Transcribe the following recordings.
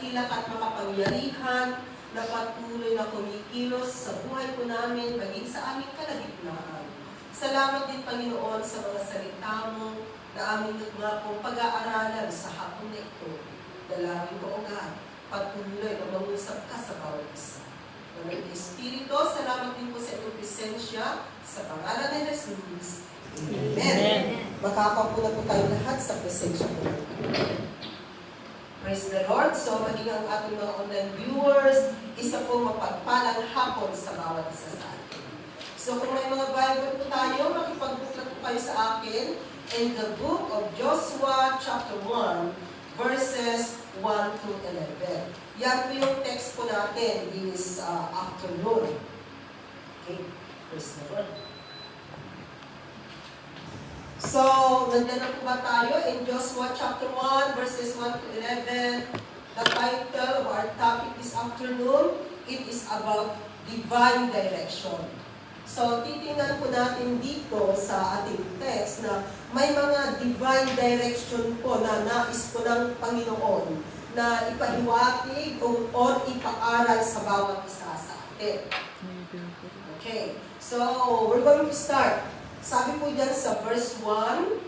dakila at makapangyarihan na patuloy na kumikilos sa buhay po namin, maging sa aming kalagitnaan. Salamat din, Panginoon, sa mga salita mo na aming nga pong pag-aaralan sa hapon na ito. Dalangin ko, O God, patuloy na mangusap ka sa bawat isa. Naman Espiritu, salamat din po sa iyong presensya sa pangalan ni Jesus. Amen. Makakaupo na po tayo lahat sa presensya po. Praise the Lord. So, maging ang ating mga online viewers, isa po mapagpalang hapon sa bawat isa sa atin. So, kung may mga Bible po tayo, makipag-booklet po kayo sa akin in the book of Joshua chapter 1, verses 1 to 11. Yan po yung text po natin this afternoon. Okay. Praise the Lord. So, nandiyan na po ba tayo in Joshua chapter 1, verses 1 to 11. The title of our topic this afternoon, it is about divine direction. So, titingnan po natin dito sa ating text na may mga divine direction po na nais po ng Panginoon na ipahiwatig o ipaaral sa bawat isa sa atin. Okay, so we're going to start. Sabi po dyan sa verse 1,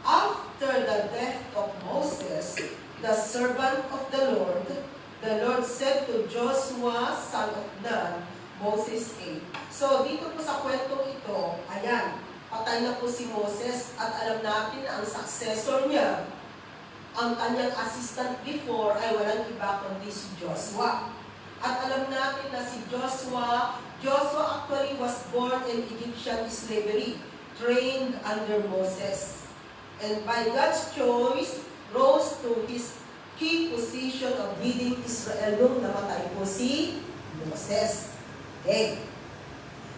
after the death of Moses, the servant of the Lord said to Joshua, son of Nun, Moses 8. So, dito po sa kwentong ito, ayan, patay na po si Moses at alam natin na ang successor niya, ang kanyang assistant before ay walang iba kundi si Joshua. At alam natin na si Joshua actually was born in Egyptian slavery, trained under Moses. And by God's choice, rose to his key position of leading Israel nung namatay po si Moses. Okay.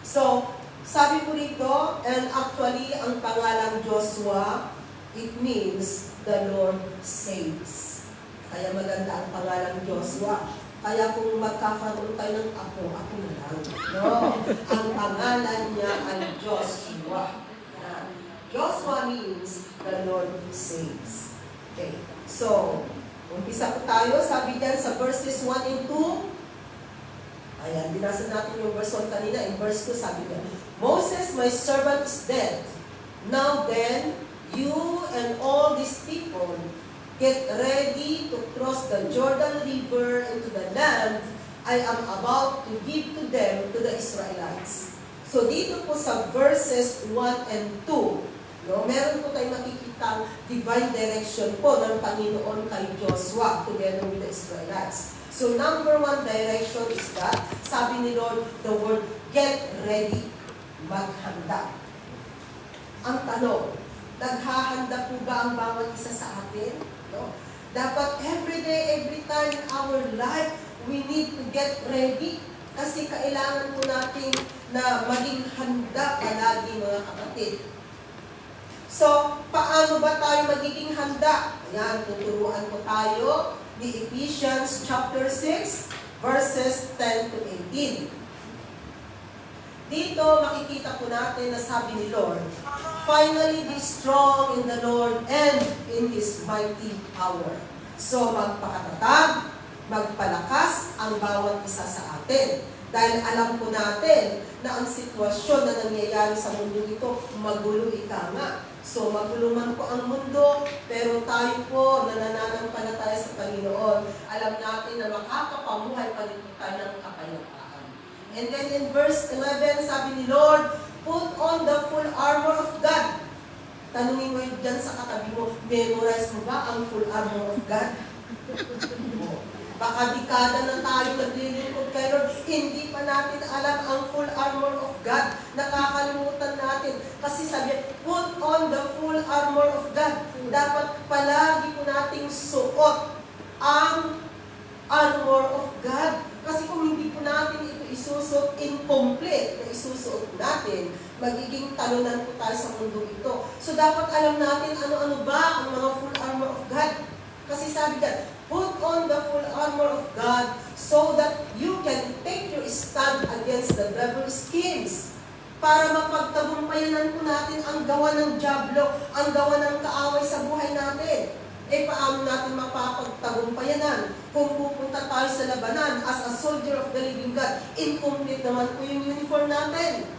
So, sabi po rito, and actually, ang pangalang Joshua, it means the Lord saves. Kaya maganda ang pangalang Joshua. Kaya kung magkakaroon tayo ng ako na lang. No, ang pangalan niya ay Joshua. Joshua means the Lord saves. Okay. So, umpisa po tayo. Sabi diyan sa verses 1 and 2. Ayan, binasa natin yung verse 1 kanina. In verse 2, sabi niya, Moses, my servant, is dead. Now then, you and all these people get ready to cross the Jordan River into the land I am about to give to them, to the Israelites. So dito po sa verses 1 and 2, no, meron po tayong makikitang divine direction po ng Panginoon kay Joshua together with the Israelites. So number 1 direction is that, sabi ni Lord, the word, get ready, maghanda. Ang tanong, naghahanda po ba ang bawat isa sa atin? No? Dapat every day, every time in our life, we need to get ready kasi kailangan po natin na maging handa palagi, mga kapatid. So, paano ba tayo magiging handa? Ayan, tuturuan po tayo ni Ephesians chapter 6, verses 10 to 18. Dito, makikita po natin na sabi ni Lord, finally be strong in the Lord and in His mighty power. So, magpakatatag, magpalakas ang bawat isa sa atin. Dahil alam po natin na ang sitwasyon na nangyayari sa mundo ito, magulo ika nga. So, magulo man po ang mundo, pero tayo po na nananampalataya sa Panginoon, alam natin na makakapamuhay pa rin po tayo ng kapayapaan. And then in verse 11, sabi ni Lord, put on the full armor of God. Tanungin mo yun dyan sa katabi mo, memorize mo ba ang full armor of God? Baka dekada na tayo naglilingkod kay Lord, hindi pa natin alam ang full armor of God. Nakakalimutan natin. Kasi sabi, put on the full armor of God. Dapat palagi po nating suot ang armor of God. Kasi kung hindi po natin ito isusuot incomplete na isusuot natin, magiging talunan po tayo sa mundo ito. So dapat alam natin ano-ano ba ang mga full armor of God. Kasi sabi dyan, put on the full armor of God so that you can take your stand against the devil's schemes. Para mapagtagumpayanan po natin ang gawa ng dyablo, ang gawa ng kaaway sa buhay natin. paano natin mapapagtagumpayanan kung pupunta tayo sa labanan as a soldier of the living God? Incomplete naman po yung uniform natin.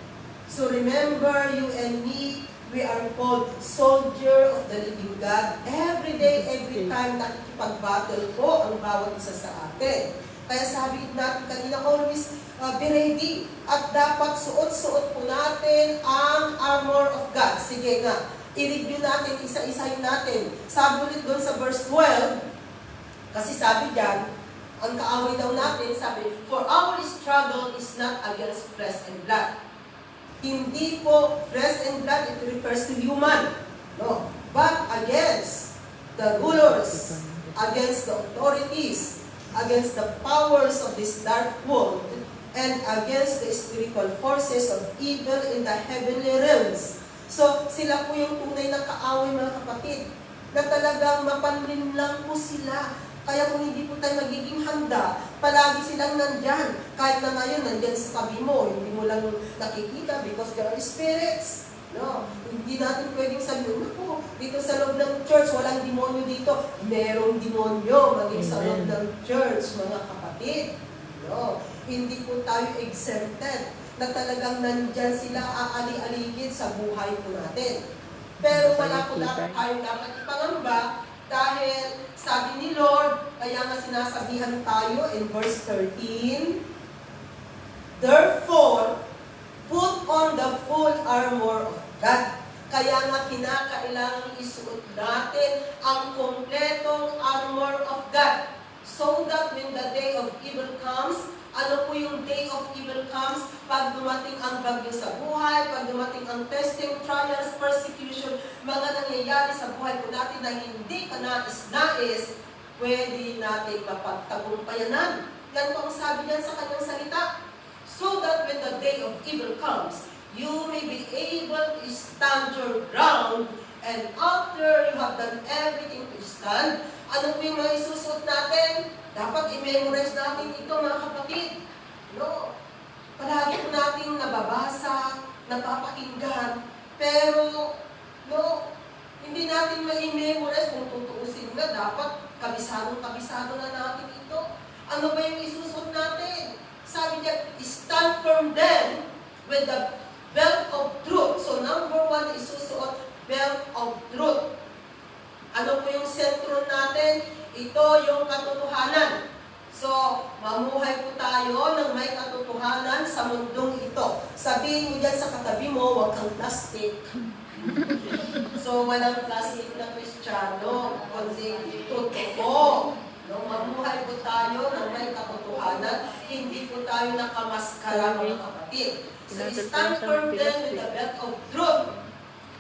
So remember, you and me, we are called soldier of the living God. Every day, every time nakikipag-battle po ang bawat isa sa atin. Kaya sabi natin kanina, always be ready. At dapat suot-suot po natin ang armor of God. Sige nga, i-review natin, isa-isahin natin. Sabi ulit doon sa verse 12, kasi sabi dyan, ang kaaway daw natin, sabi, for our struggle is not against flesh and blood. Hindi po flesh and blood, it refers to human. No. But against the rulers, against the authorities, against the powers of this dark world, and against the spiritual forces of evil in the heavenly realms. So, sila po yung tunay na kaaway, mga kapatid, na talagang mapanlinlang po sila. Kaya kung hindi po tayo magiging handa, palagi silang nandyan. Kahit na ngayon, nandyan sa tabi mo, hindi mo lang nakikita because there are spirits. No? Hindi natin pwedeng sabihin, naku, dito sa loob ng church, walang demonyo dito. Merong demonyo maging sa loob ng church, mga kapatid. No? Hindi po tayo exempted na talagang nandyan sila aali-aligid sa buhay po natin. Pero wala po dapat tayo dapat ipangamba dahil sabi ni Lord, kaya nga sinasabihan tayo in verse 13, therefore, put on the full armor of God. Kaya nga kinakailangan isuot natin ang kompletong armor of God. So that when the day of evil comes, ano po yung day of evil comes? Pag dumating ang bagyo sa buhay, pag dumating ang testing, trials, persecution, mga nangyayari sa buhay po natin na hindi ka nais-nais, pwede natin mapagtagumpayanan. Yan po ang sabi niyan sa kanyang salita. So that when the day of evil comes, you may be able to stand your ground, and after you have done everything to stand, ano po yung mga isusuot natin? Dapat i-memorize natin ito, mga kapatid. No? Palagi po natin nababasa, napapakinggan, pero hindi natin ma-memorize kung tutuusin na. Dapat kabisado na natin ito. Ano ba yung isusuot natin? Sabi niya, stand firm then with the belt of truth. So number 1, isusuot belt of truth. Ano po yung sentro natin? Ito yung katotohanan. So, mamuhay po tayo ng may katotohanan sa mundong ito. Sabihin mo dyan sa katabi mo, huwag kang plastic. So, walang plastic na Kristiyano, kundi totoo. No, mamuhay po tayo ng may katotohanan, hindi po tayo nakamaskara, mga kapatid. So, stand firm then with the belt of truth,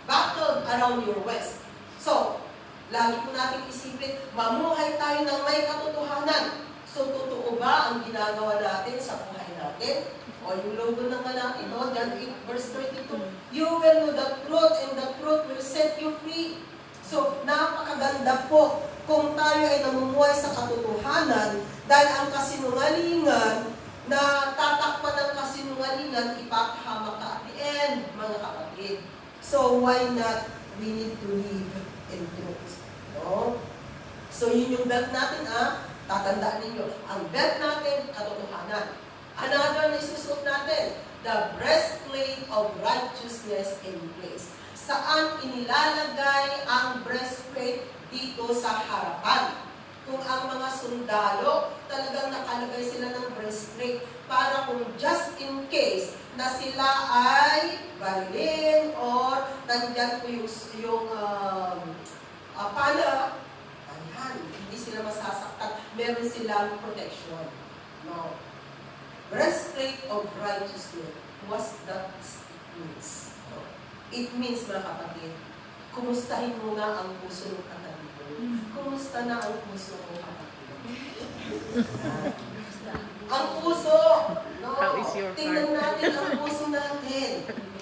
buckled around your waist. So, lagi po natin isipin, mamuhay tayo ng may katotohanan. So, totoo ba ang ginagawa natin sa buhay natin? O yung logo naman natin, no? John 8, verse 32, you will know the truth and the truth will set you free. So, napakaganda po kung tayo ay namumuhay sa katotohanan dahil ang kasinungalingan, na tatakpan ng kasinungalingan, ipapahamak ka at the end, mga kapatid. So, why not? We need to live in truth. No? So, yun yung belt natin, tatandaan ninyo. Ang belt natin, katotohanan. Another na isusuot natin, the breastplate of righteousness in place. Saan inilalagay ang breastplate? Dito sa harapan. Kung ang mga sundalo, talagang nakalagay sila ng breastplate para kung just in case na sila ay barilin or nandyan po yung pala, ayan, hindi sila masasaktan. Meron silang protection. No. Breastplate of righteousness. What that means? No. It means, mga kapatid, kumustahin mo nga ang puso ng katabi mo. Kumusta na ang puso ng katabi mo? Ang puso, no? Tingnan natin ang puso natin.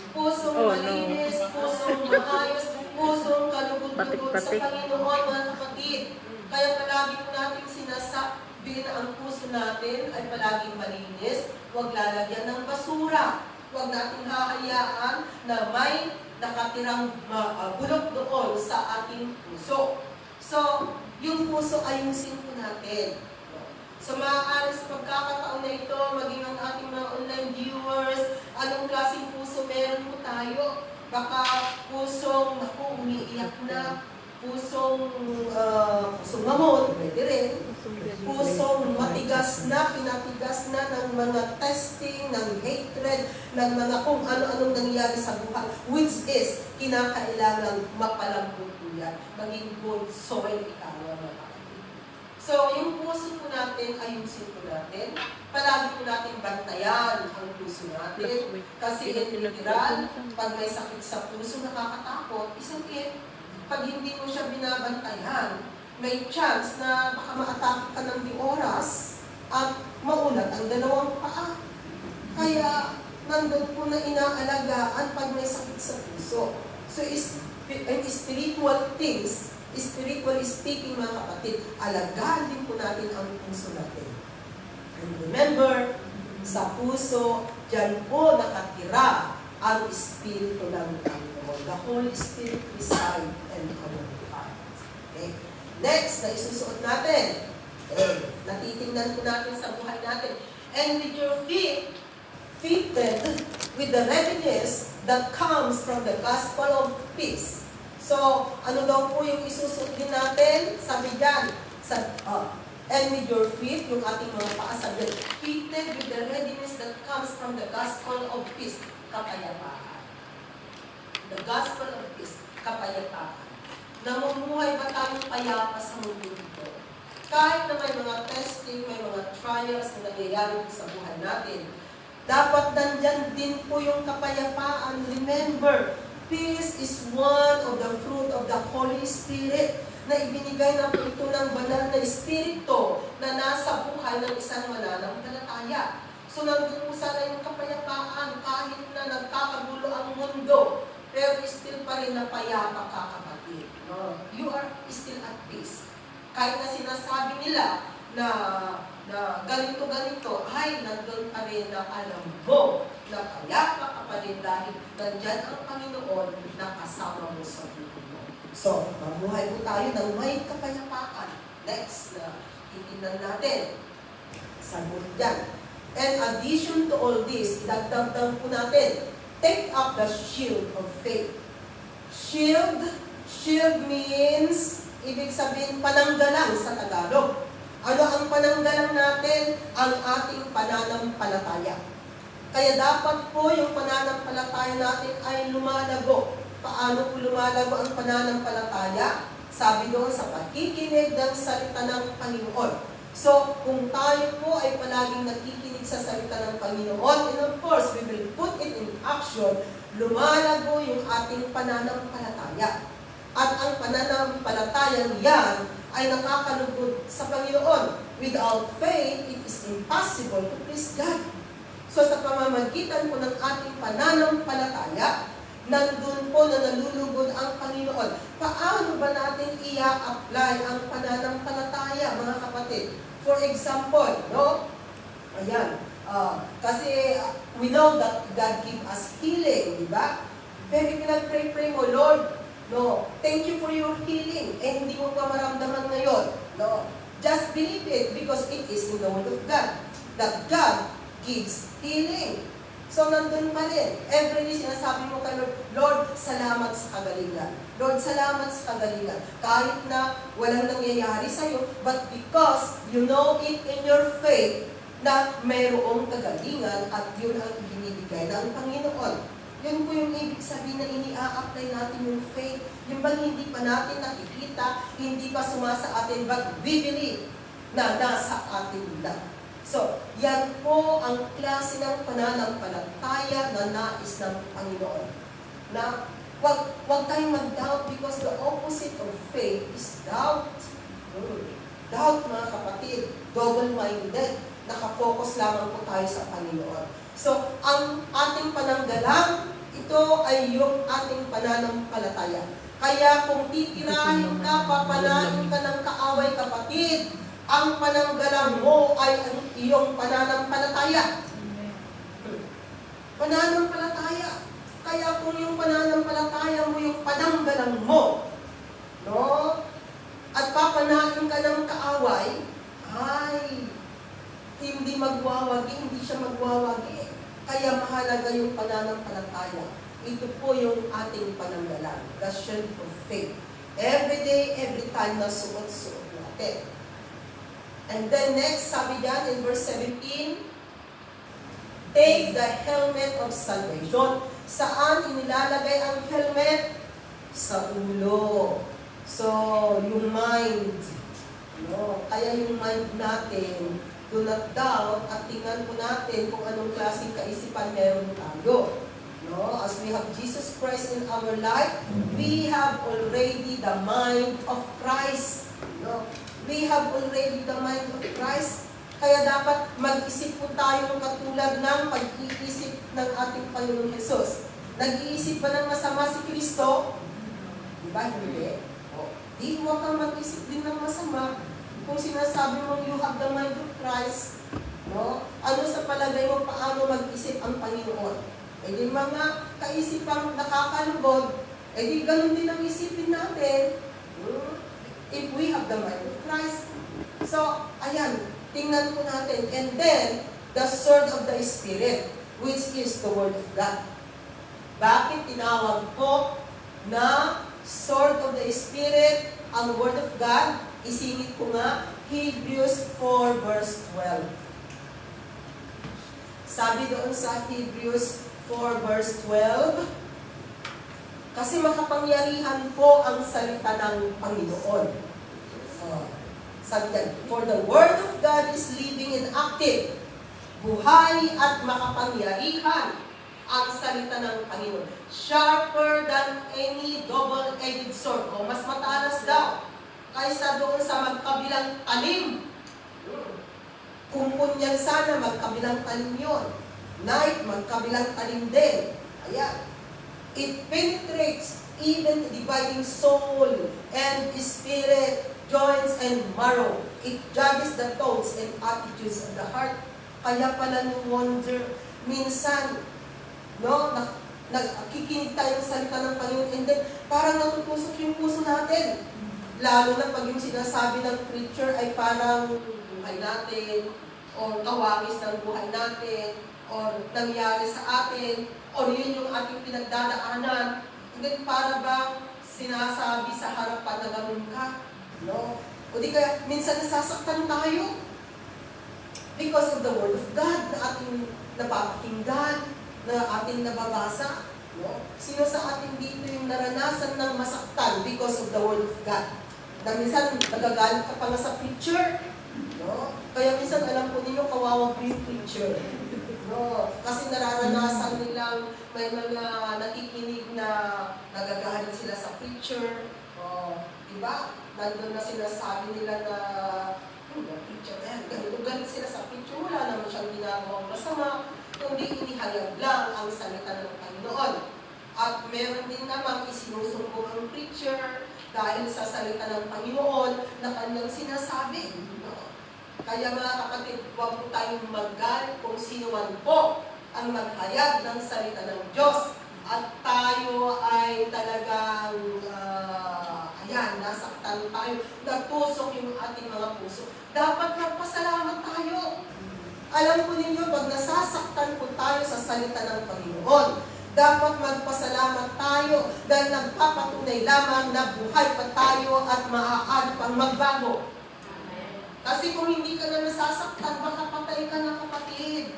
Pusong malinis, pusong maayos, pusong kalugod-lugod sa Panginoon, mga kapatid. Kaya palagi po natin sinasabi na ang puso natin ay palaging malinis, huwag lalagyan ng basura. Huwag natin hahayaan na may nakatirang bulok doon sa ating puso. So, yung puso ayusin po natin. So, maaari sa pagkakataon na ito, maging ang ating mga online viewers, anong klaseng puso meron po tayo? Baka pusong, naku, umiiyak na, pusong mamon, pwede rin. Pusong matigas na, pinatigas na ng mga testing, ng hatred, ng mga kung ano-anong nangyayari sa buhay, which is, kinakailangang mapalambot po yan, maging good soil ikawa mga kapatid. So, yung puso po natin, ayusin po natin. Palagi po natin bantayan ang puso natin. Kasi literal, pag may sakit sa puso, nakakatakot, isang pag hindi mo siya binabantayan, may chance na baka ma-atake ka ng di oras at maulat ang dalawang paa. Kaya, nandun po na inaalagaan pag may sakit sa puso. So, spiritual things, spiritually speaking mga kapatid, alagaan din po natin ang puso natin. And remember, sa puso, dyan po nakatira ang Espiritu ng Panginoon. The Holy Spirit reside in our heart. Okay? Next, na isusuot natin. Natitingnan po natin sa buhay natin. And with your feet, fitted with the readiness that comes from the gospel of peace. So, ano daw po yung isusuot din natin? Sabi dyan, and with your feet, yung ating mga paa, sabi, fitted with the readiness that comes from the gospel of peace, kapayapaan. The gospel of peace, kapayapaan. Namumuhay ba tayong payapa sa mundo dito? Kahit na may mga testing, may mga trials na nangyayari sa buhay natin, dapat nandyan din po yung kapayapaan. Remember, peace is one of the fruit of the Holy Spirit na ibinigay na po ito ng banal na Espiritu na nasa buhay ng isang mananampalataya. So, nandun po sana yung kapayapaan kahit na nagkakagulo ang mundo, pero still pa rin na payapa ka, kapatid. You are still at peace. Kahit na sinasabi nila na ganito-ganito, ay nandun pa rin na alam mo na payapa ka pa rin dahil nandyan ang Panginoon na kasama mo sa buhay mo. So, mabuhay po tayo ng may kapayapaan. Next na titignan natin. Sagot dyan. In addition to all this, idagdag po natin, take up the shield of faith. Shield means, ibig sabihin, pananggalang sa Tagalog. Ano ang pananggalang natin? Ang ating pananampalataya. Kaya dapat po yung pananampalataya natin ay lumalago. Paano po lumalago ang pananampalataya? Sabi doon, sa pakikinig ng salita ng Panginoon. So, kung tayo po ay palaging nakikinig sa salita ng Panginoon, and of course, we will put it in action, lumalago yung ating pananampalataya. At ang pananampalatayang yan ay nakakalugod sa Panginoon. Without faith, it is impossible to please God. So, sa pamamagitan po ng ating pananampalataya, nandun po na nalulugod ang Panginoon. Paano ba natin i-apply ang pananampalataya, mga kapatid? For example, no? Ayan. Kasi we know that God give us healing, di ba? Pero pinag-pray mo, Lord, no, thank you for your healing. Eh, hindi mo pa maramdaman ngayon. No? Just believe it because it is in the Word of God. That God gives healing. So, nandun pa rin. Every day, sinasabi mo kay Lord, Lord, salamat sa kagalingan. Lord, salamat sa kagalingan. Kahit na walang nangyayari sa'yo, but because you know it in your faith na mayroong kagalingan at yun ang ibinibigay ng Panginoon. Yun po yung ibig sabihin na ini-a-apply natin yung faith. Yung bang hindi pa natin nakikita, hindi pa sumasa atin, but we believe na nasa atin na. So, yan po ang klase ng pananampalataya na nais ng Panginoon. Na wag tayong mag-doubt because the opposite of faith is doubt. Doubt, mga kapatid, double-minded. Nakafocus lamang po tayo sa Panginoon. So, ang ating pananggalang, ito ay yung ating pananampalataya. Kaya kung titirahin ka, papanain ka ng kaaway, kapatid, ang pananggalang mo ay ang iyong pananampalataya. Pananampalataya. Kaya kung yung pananampalataya mo, yung pananggalang mo, no, at papanain ka ng kaaway, ay, hindi magwawagi, hindi siya magwawagi. Kaya mahalaga yung pananampalataya. Ito po yung ating pananggalang, the shield of faith. Every day, every time na suot-suot natin. And then next, sabi diyan in verse 17, take the helmet of salvation. Saan inilalagay ang helmet? Sa ulo. So, yung mind. No? Kaya yung mind natin, do not doubt, at tingnan po natin kung anong klaseng kaisipan meron tayo. No? As we have Jesus Christ in our life, we have already the mind of Christ. No? We have already the mind of Christ. Kaya dapat mag-isip po tayo katulad ng pag-iisip ng ating Panginoon Jesus. Nag-iisip ba ng masama si Kristo? Diba? Hindi. Di huwag kang mag-isip din ng masama. Kung sinasabi mong you have the mind of Christ, no? Ano sa palagay mo paano mag-isip ang Panginoon? Eh di mga kaisipang nakakalubog, eh di ganun din ang isipin natin. If we have the mind of Christ. So, ayan, tingnan po natin. And then, the sword of the Spirit, which is the Word of God. Bakit tinawag po na sword of the Spirit ang Word of God? Isingit ko nga, Hebrews 4 verse 12. Sabi doon sa Hebrews 4 verse 12, kasi makapangyarihan po ang salita ng Panginoon. Sabi niyan, for the Word of God is living and active, buhay at makapangyarihan ang salita ng Panginoon. Sharper than any double-edged sword. O mas matalas daw kaysa doon sa magkabilang talim. Kung punyan sana, magkabilang talim yun. Knife, magkabilang talim din. Ayan. It penetrates even dividing soul and spirit, joints and marrow. It judges the thoughts and attitudes of the heart. Kaya pala no wonder, minsan, no, nakikinig tayo sa salita ng Panginoon and then parang natutusok yung puso natin. Lalo na pag yung sinasabi ng preacher ay parang buhay natin, o kawangis ng buhay natin, o nangyari sa atin, o yun yung ating pinagdadaanan. And then para bang sinasabi sa harapan na ganun ka? No? O di kaya minsan nasasaktan tayo because of the Word of God na ating napapakinggan, na ating nababasa. No? Sino sa atin dito yung naranasan ng masaktan because of the Word of God? Na minsan nagagalit ka pa nga sa preacher. No? Kaya minsan alam po ninyo kawawa po yung preacher. No? Kasi nararanasan nilang may mga nakikinig na nagagalit sila sa preacher. Diba? Nandun na sinasabi nila na preacher yan, galit sila sa preacher. Wala naman siyang ginagawang masama, kundi inihayag lang ang salita ng Panginoon. At meron din namang isinusumbong ang preacher dahil sa salita ng Panginoon na kanyang sinasabi. No? Kaya mga kapatid, huwag po tayong magalit kung sino man po ang maghayag ng salita ng Diyos. At tayo ay talagang, nasaktan tayo, natusok yung ating mga puso. Dapat magpasalamat tayo. Alam po ninyo, pag nasasaktan po tayo sa salita ng Panginoon, dapat magpasalamat tayo dahil nagpapatunay lamang na buhay pa tayo at maaari pang magbago. Kasi kung hindi ka na nasasaktan, baka patay ka na, kapatid.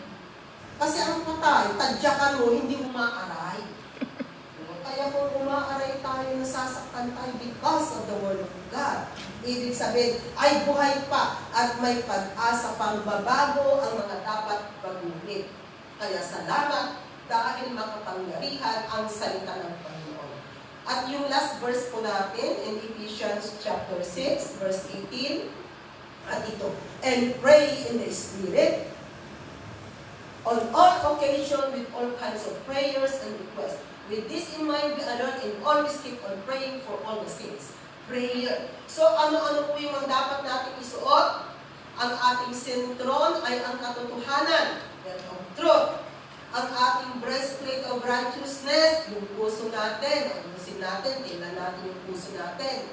Kasi ang patay, tadyakan mo, hindi umaaray. Kaya kung umaaray tayo, nasasaktan tayo because of the Word of God. Ibig sabihin, ay buhay pa at may pag-asa pang babago ang mga dapat baguhin. Kaya salamat dahil makapangyarihan ang salita ng Panginoon. At yung last verse po natin in Ephesians chapter 6, verse 18, at ito, and pray in the Spirit on all occasion with all kinds of prayers and requests. With this in mind, be alert and always keep on praying for all the saints. Prayer. So, ano-ano po yung dapat natin isuot? Ang ating sentron ay ang katotohanan, of truth. Ang ating breastplate of righteousness, yung puso natin, ayusin natin, tingnan natin yung puso natin.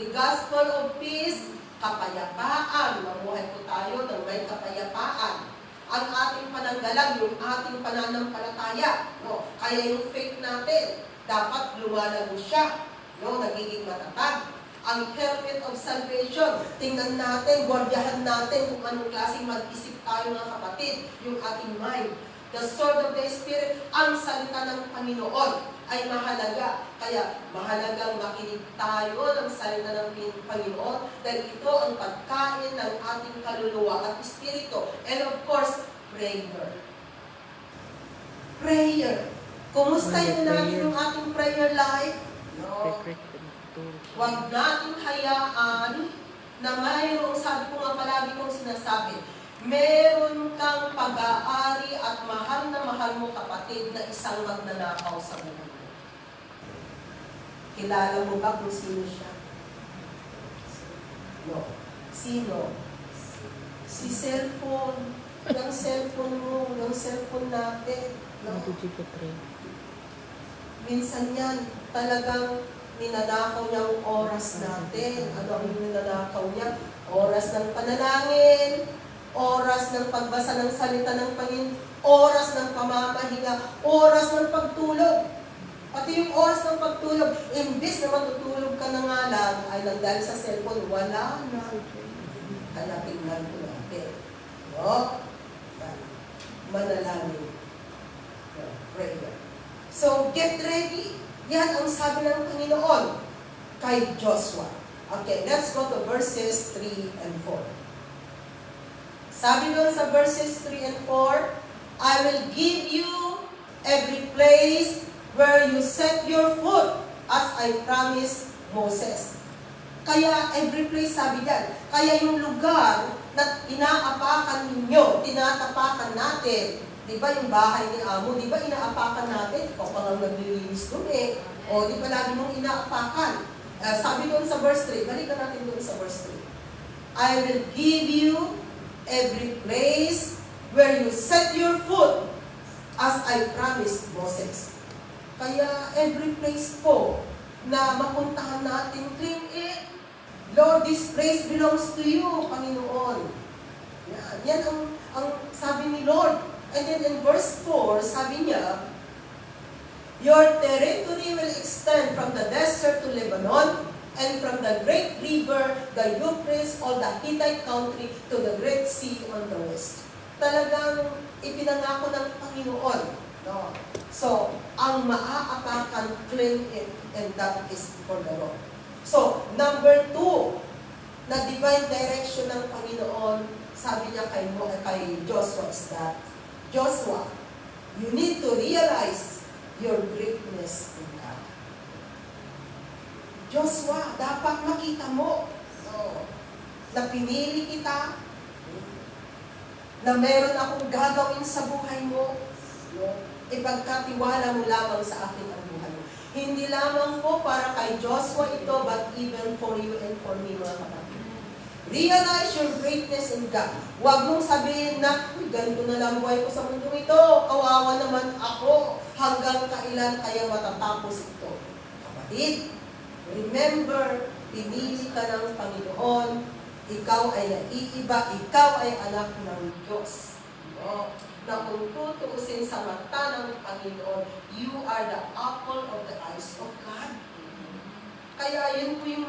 The gospel of peace, kapayapaan. Mamuhay po tayo ng may kapayapaan. Ang ating pananggalang, yung ating pananampalataya. No? Kaya yung faith natin, dapat lumalago siya. No? Nagiging matatag. Ang helmet of salvation, tingnan natin, gwardiyahan natin kung anong klaseng mag-isip tayo mga kapatid, yung ating mind. The sword of the Spirit, ang salita ng Panginoon ay mahalaga. Kaya mahalagang makinig tayo ng salita ng Panginoon dahil ito ang pagkain ng ating kaluluwa at espiritu. And of course, prayer. Prayer. Kumusta yun natin yung ating prayer life? No. Huwag natin hayaan na mayroong, sabi ko nga palagi kong sinasabi, meron kang pag-aari at mahal na mahal mo kapatid na isang magnanakaw sa buhay mo. Kilala mo ba kung sino siya? No. Sino? Si cellphone. Yung cellphone mo, yung cellphone natin. No? Minsan yan, talagang ninanakaw niya ang oras natin. Ano ang ninanakaw niya? Oras ng panalangin, oras ng pagbasa ng salita ng Panginoon, oras ng pamamahinga, oras ng pagtulog. Pati yung oras ng pagtulog, imbis na matutulog ka na nga lang, ay dahil sa cellphone, wala na. Kaya tingnan ko natin. No? Manalangin. Prayer. So, get ready. Yan ang sabi ng Panginoon kay Joshua. Okay, let's go to verses 3 and 4. Sabi doon sa verses 3 and 4, I will give you every place where you set your foot as I promised Moses. Kaya every place sabi diyan, kaya yung lugar na inaapakan ninyo, tinatapakan natin, di ba yung bahay ni Amo, di ba inaapakan natin? Ikaw pa lang naglilinis doon eh. O di ba lagi mong inaapakan? Sabi doon sa verse 3, balikan natin doon sa verse 3. I will give you every place where you set your foot as I promised Moses. Kaya every place po na mapuntahan natin, claim it. Lord, this place belongs to you, Panginoon. Yan ang sabi ni Lord. And then in verse 4, sabi niya, your territory will extend from the desert to Lebanon, and from the great river, the Euphrates, all the Hittite country, to the great sea on the west. Talagang ipinangako ng Panginoon. No? So, ang maaapakan, claim it, and that is for the Lord. So, number 2, na divine direction ng Panginoon, sabi niya kay Joshua is that, Joshua, you need to realize your greatness in God. Joshua, dapat makita mo na pinili kita, na meron akong gagawin sa buhay mo, ipagkatiwala mo lamang sa akin ang buhay mo. Hindi lamang po para kay Joshua ito, but even for you and for me, mga kapatid. Realize your greatness in God. Huwag mong sabihin na, ganito na lang buhay ko sa mundong ito, kawawa naman ako, hanggang kailan kaya matatapos ito. Kapatid, remember, pinili ka ng Panginoon, ikaw ay naiiba, ikaw ay anak ng Diyos. No? Na kung tutuusin sa mata ng Panginoon, you are the apple of the eyes of God. Kaya yun po yung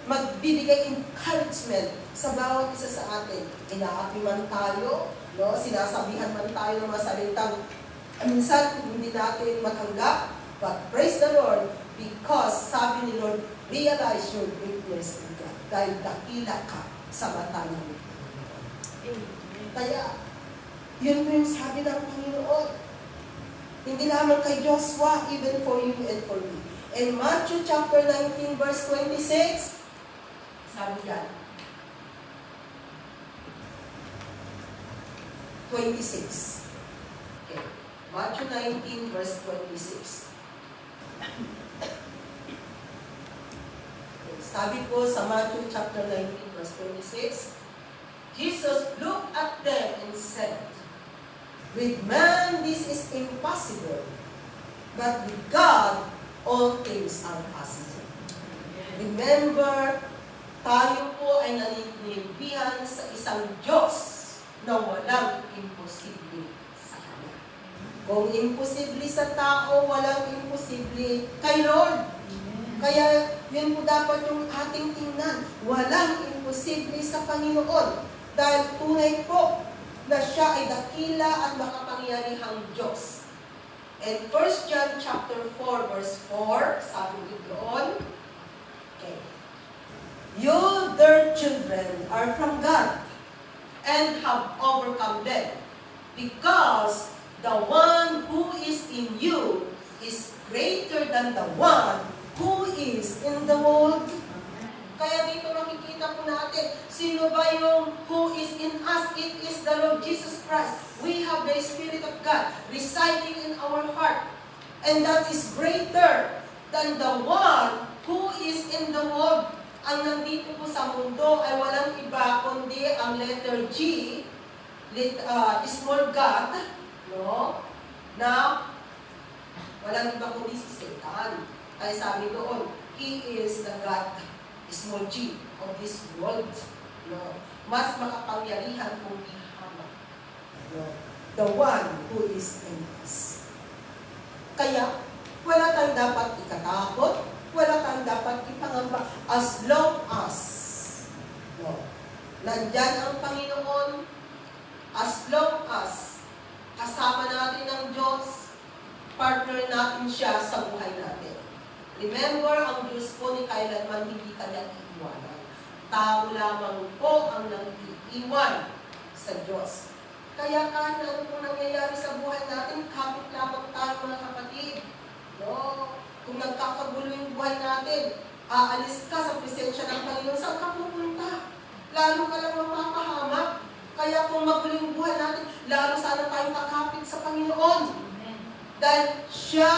magbibigay encouragement sa bawat isa sa atin. Inaapi man tayo, no? Sinasabihan man tayo ng masalitang minsan hindi natin matanggap, but praise the Lord, because sabi ni Lord, realize your greatness in God, dahil dakila ka sa mata ng Panginoon. Kaya, yun po yung sabi ng Panginoon. Hindi lamang kay Joshua, even for you and for me. In Matthew chapter 19, verse 26, sabi yan, 26. Okay. Matthew 19, verse 26. Sabi po sa Matthew chapter 19, verse 26, Jesus looked at them and said, with man this is impossible, but with God all things are possible. Remember, tayo po ay naninilbihan sa isang Diyos na walang imposible sa Kanya. Kung imposible sa tao, walang imposible kay Lord. Kaya yun po dapat yung ating tingnan. Walang imposible sa Panginoon. Dahil tunay po na siya ay dakila at makapangyarihang Diyos. And 1 John chapter 4 verse 4, sabi dito doon, okay, you, their children, are from God and have overcome them, because the one who is in you is greater than the one who is in the world. Kaya dito makikita po natin, sino ba yung who is in us? It is the Lord Jesus Christ. We have the Spirit of God residing in our heart. And that is greater than the one who is in the world. Ang nandito po sa mundo ay walang iba kundi ang letter G, small God, no? Na walang iba kundi si Satan. Kaya sabi doon, he is the God, small g, of this world. No? Mas makapangyarihan kung ihamak. No? The one who is in us. Kaya, wala tayong dapat ikatakot, wala tayong dapat ipangamba, as long as nandyan ang Panginoon, as long as kasama natin ng Diyos, partner natin siya sa buhay natin. Remember, ang Diyos po ni kailanman hindi kanya iiwanan. Tao lamang po ang nang-iiwan sa Diyos. Kaya kahit ano po nangyayari sa buhay natin, kapit lamang tayo mga kapatid. No? Kung nagkakagulo yung buhay natin, aalis ka sa presensya ng Panginoon, saan ka pupunta? Lalo ka lang mapapahamak. Kaya kung magulo yung buhay natin, lalo sana tayong kakapit sa Panginoon. Dahil siya,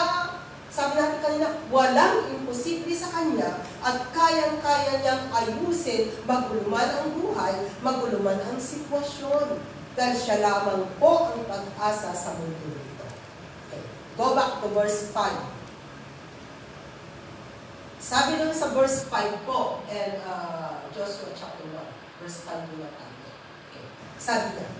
sabi natin kanina, walang imposible sa Kanya at kayang-kaya niyang ayusin, maguluman ang buhay, maguluman ang sitwasyon. Dahil siya lamang po ang pag-asa sa mundo nito. Okay. Go back to verse 5. Sabi doon sa verse 5 po, and Joshua chapter 1, verse 5 muna tayo. Okay. Sabi niya,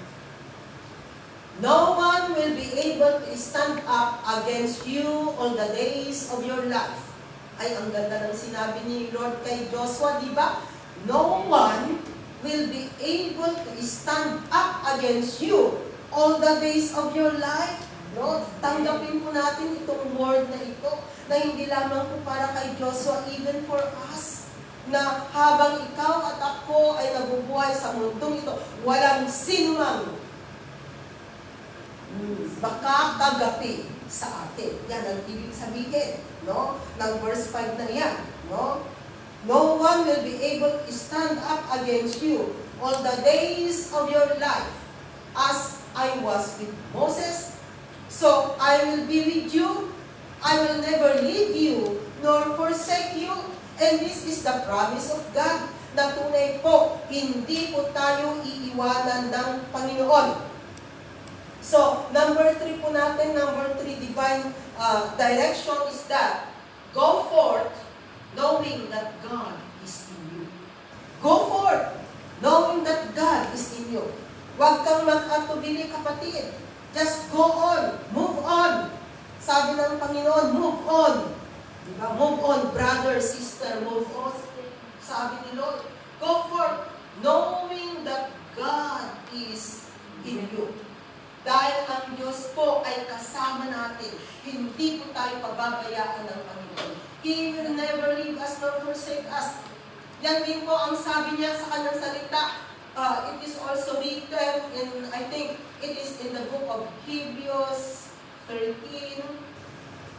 no one will be able to stand up against you all the days of your life. Ay, ang ganda ng sinabi ni Lord kay Joshua, di ba? No one will be able to stand up against you all the days of your life. No? Tanggapin po natin itong word na ito, na hindi lamang po para kay Joshua, even for us, na habang ikaw at ako ay nabubuhay sa mundong ito, walang sinumang makakagapi sa atin. Yan ang ibig sabihin, no? Ng verse 5 na yan, no? No one will be able to stand up against you all the days of your life. As I was with Moses, so I will be with you. I will never leave you nor forsake you. And this is the promise of God, na tunay po, hindi po tayo iiwanan ng Panginoon. So, number 3 po natin, number 3 divine direction is that, go forth knowing that God is in you. Go forth knowing that God is in you. Huwag kang mag-atubili, kapatid. Just go on, move on. Sabi ng Panginoon, move on. Diba? Move on, brother, sister, move on. Sabi ni Lord, go forth knowing that God is in you. Dahil ang Diyos po ay kasama natin, hindi po tayo pababayaan ng Panginoon. He will never leave us nor forsake us. Yan din po ang sabi niya sa kanyang salita. It is also written in, I think, it is in the book of Hebrews 13,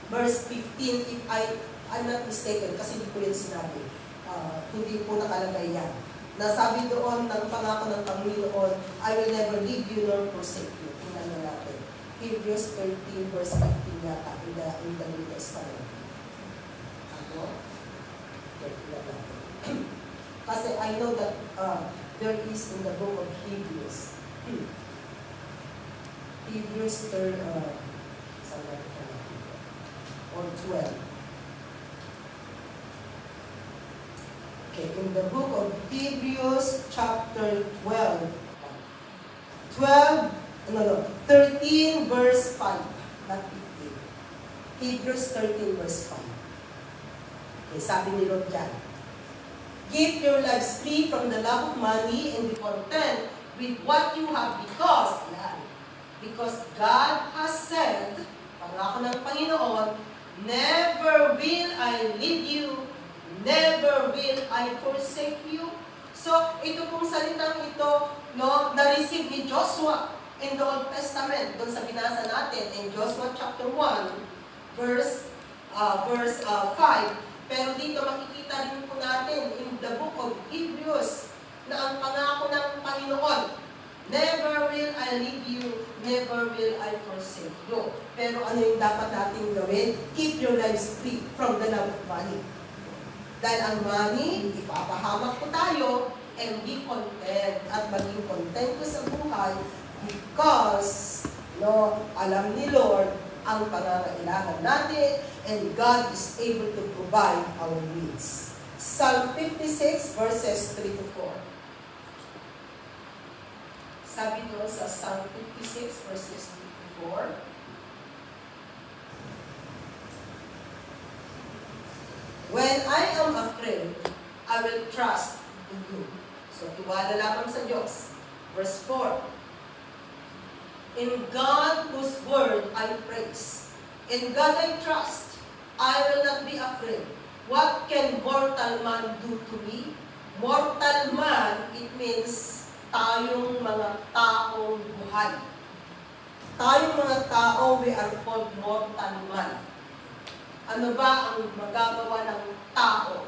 verse 15, if I'm not mistaken, kasi hindi ko yan sinabi. Hindi po nakalagay yan. Nasabi doon ng pangako ng Panginoon, I will never leave you nor forsake you. Tingnan natin. Hebrews 13, verse 15 yata, in the New Testament. Kasi I know that there is in the book of Hebrews. Hebrews 3, or 12. Okay, in the book of Hebrews chapter 12. 13 verse 5. Not 15. Hebrews 13 verse 5. Okay, sabi ni Lord dyan, give your lives free from the love of money and be content with what you have because God has said, pangako ng Panginoon, never will I leave you, never will I forsake you. So, ito pong salitang ito, no, na-receive ni Joshua in the Old Testament, doon sa binasa natin, in Joshua chapter 1, verse 5. Pero dito makikita rin po natin in the book of Hebrews na ang pangako ng Panginoon, never will I leave you, never will I forsake you. Pero ano yung dapat natin gawin? Keep your lives free from the love of money. Dahil ang money, ipapahamak po tayo, and be content at maging contento sa buhay because alam ni Lord ang pangangailangan natin and God is able to provide our needs. Psalm 56 verses 3 to 4. Sabi doon sa Psalm 56 verses 3 to 4. When I am afraid, I will trust in you. So, tiwala lamang sa Diyos. Verse 4. In God whose word I praise. In God I trust. I will not be afraid. What can mortal man do to me? Mortal man, it means tayong mga taong buhay. Tayong mga tao, we are called mortal man. Ano ba ang magagawa ng tao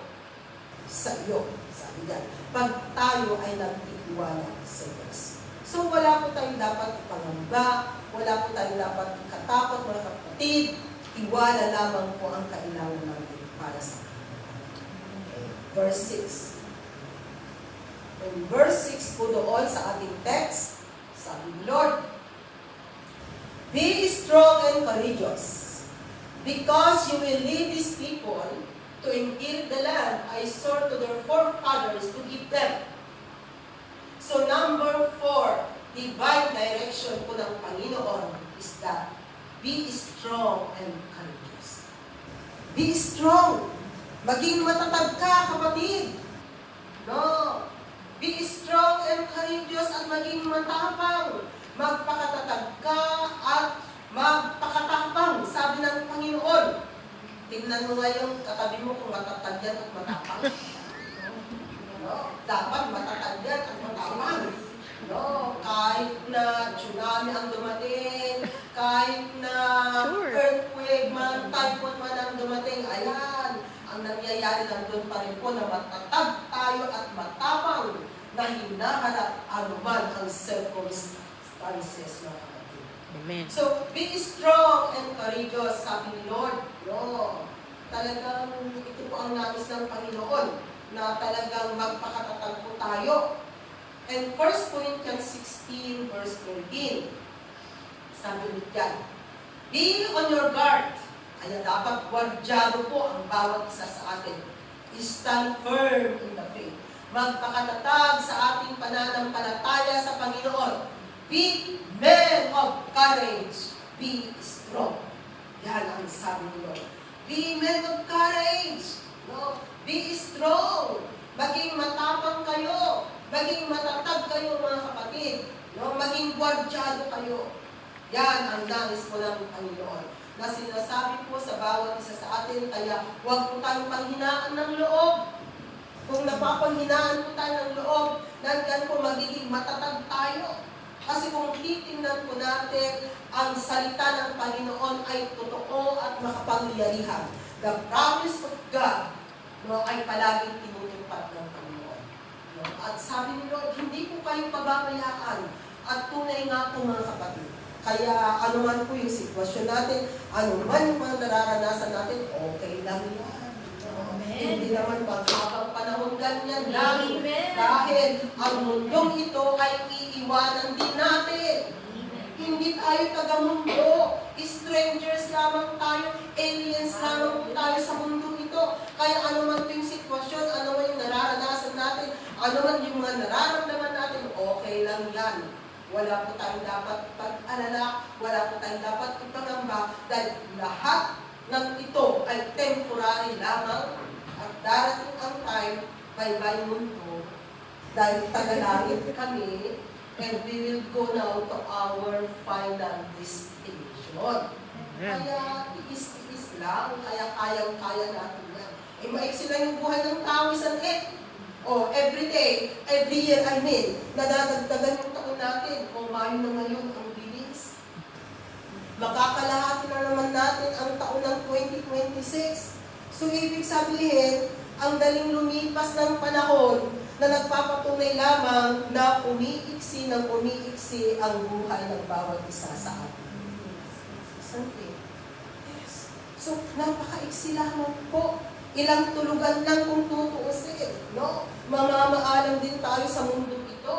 sa iyo? Sabi niya, pag tayo ay nagtitiwala sa Diyos. So wala po tayong dapat ipangamba, wala po tayong dapat ikatakot, mga kapatid, tiwala lamang po ang kailangan natin para sa okay. Verse 6. In verse 6 po doon sa ating text, sabi ni Lord, be strong and courageous, because you will lead these people to inherit the land I swore to their forefathers to give them. So number 4, divine direction po ng Panginoon is that be strong and courageous. Be strong. Maging matatag ka, kapatid. No. Be strong and courageous at maging matapang. Magpakatatag ka at magpakatapang, sabi ng Panginoon. Tingnan mo nga yung katabi mo kung matatag yan at matapang. No? Dapat matatag yan at matapang. No? Kahit na tsunami ang dumating, kahit na earthquake man, typhoon man ang dumating, ayan, ang nangyayari nandun pa rin po na matatag tayo at matapang na hinaharap anuman ang circumstances na kapatid. Amen. So, be strong and courageous, sabi ni Lord. No, talagang ito po ang nais ng Panginoon na talagang magpakatatag po tayo. And 1 Corinthians 16 verse 13, sabi ni dyan, be on your guard. Kaya dapat gwardyado po ang bawat isa sa atin. Stand firm in the faith. Magpakatatag sa ating pananampalataya sa Panginoon. Be men of courage. Be strong. Yan ang sabi ni Lord. Be men of courage. No? Be strong. Maging matapang kayo. Maging matatag kayo, mga kapatid. No? Maging gwardyado kayo. Yan ang nais po ng Panginoon. Na sinasabi po sa bawat isa sa atin, kaya huwag po tayong panghinaan ng loob. Kung napapanghinaan po tayo ng loob, nandiyan po magiging matatag tayo. Kasi kung titingnan po natin, ang salita ng Panginoon ay totoo at makapangyarihan. The promise of God, no, ay palaging tinutupad ng Panginoon. No? At sabi ni Lord, hindi po kayo pababayaan. At tunay nga po, mga kapatid. Kaya anuman po yung sitwasyon natin, anuman yung mga nararanasan natin, okay lang yan. Hindi naman pagkakang panahon ganyan lang. Dahil ang mundong ito ay iiwanan din natin. Hindi tayo taga-mundo. Strangers lamang tayo, aliens lamang tayo sa mundong ito. inyo. Kaya ano man yung sitwasyon, ano man yung nararanasan natin, ano man yung mga nararamdaman natin, okay lang yan. Wala po tayong dapat pag-alala, wala po tayong dapat ipangamba, dahil lahat ng ito ay temporary lamang at darating ang time, bye-bye mundo, dahil tagalangit kami, and we will go now to our final destination. Kaya tiis-tiis lang, kaya kayang-kaya natin yan. Eh, maiksi lang yung buhay ng tao, isang every day, every year, nadadagdagan yung taon natin. Mayo na ngayon ang bilis. Makakalahati na naman natin ang taon ng 2026. So, ibig sabihin, ang daling lumipas ng panahon na nagpapatunay lamang na umiiksi ng umiiksi ang buhay ng bawat isa sa atin. Something. Yes. So, napakaiksi lamang po. Ilang tulugan lang kung tutuusin, no? Mamamaalam din tayo sa mundo ito.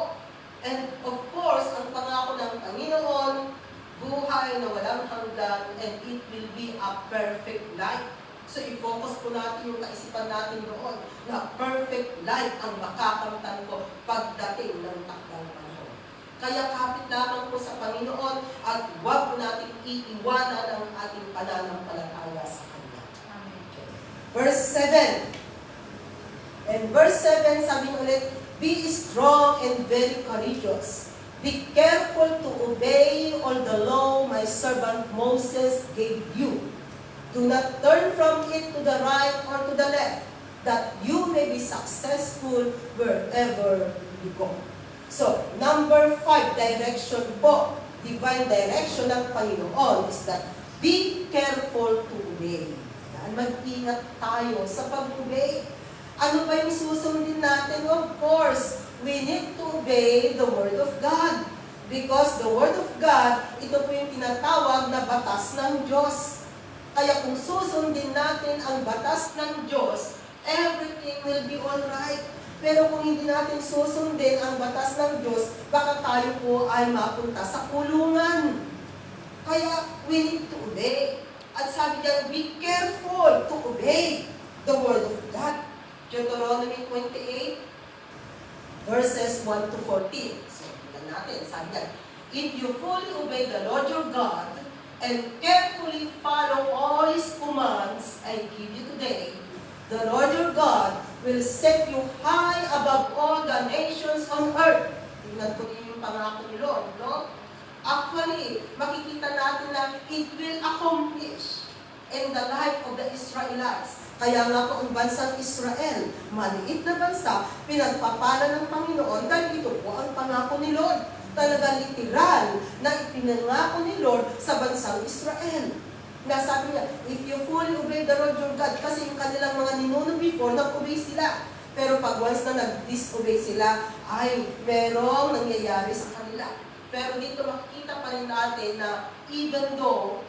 And of course, ang pangako ng Panginoon, buhay na walang hanggan, and it will be a perfect life. So, i-focus po natin yung kaisipan natin doon na perfect life ang makakamtan ko pagdating ng takdang panahon. Kaya kapit lamang po sa Panginoon at huwag po natin iiwanan ang ating pananampalataya sa Kanya. Verse 7. And verse 7, sabi ulit, be strong and very courageous. Be careful to obey all the law my servant Moses gave you. Do not turn from it to the right or to the left, that you may be successful wherever you go. So, number 5, direction po. Divine direction ng Panginoon is that be careful to obey. Mag-ingat tayo sa pag-obey. Ano ba yung susundin natin? Of course, we need to obey the Word of God. Because the Word of God, ito po yung tinatawag na batas ng Diyos. Kaya kung susundin natin ang batas ng Diyos, everything will be alright. Pero kung hindi natin susundin ang batas ng Diyos, baka tayo po ay mapunta sa kulungan. Kaya we need to obey. At sabi niya, be careful to obey the Word of God. Deuteronomy 28, verses 1 to 14. So, tignan natin. Sabi niya, if you fully obey the Lord your God and carefully follow all His commands I give you today, the Lord your God will set you high above all the nations on earth. Tingnan ko yung pangako ni Lord, no? Actually, makikita natin na it will accomplish in the life of the Israelites. Kaya nga po ang bansang Israel, maliit na bansa, pinagpapala ng Panginoon dahil ito po ang pangako ni Lord. Talaga literal na ipinangako ni Lord sa bansang Israel. Nasabi niya, if you fully obey the Lord your God, kasi yung kanilang mga ninuno before, nag-obey sila. Pero pag once na nag-disobey sila, ay merong nangyayari sa kanila. Pero dito makikita pa rin natin na even though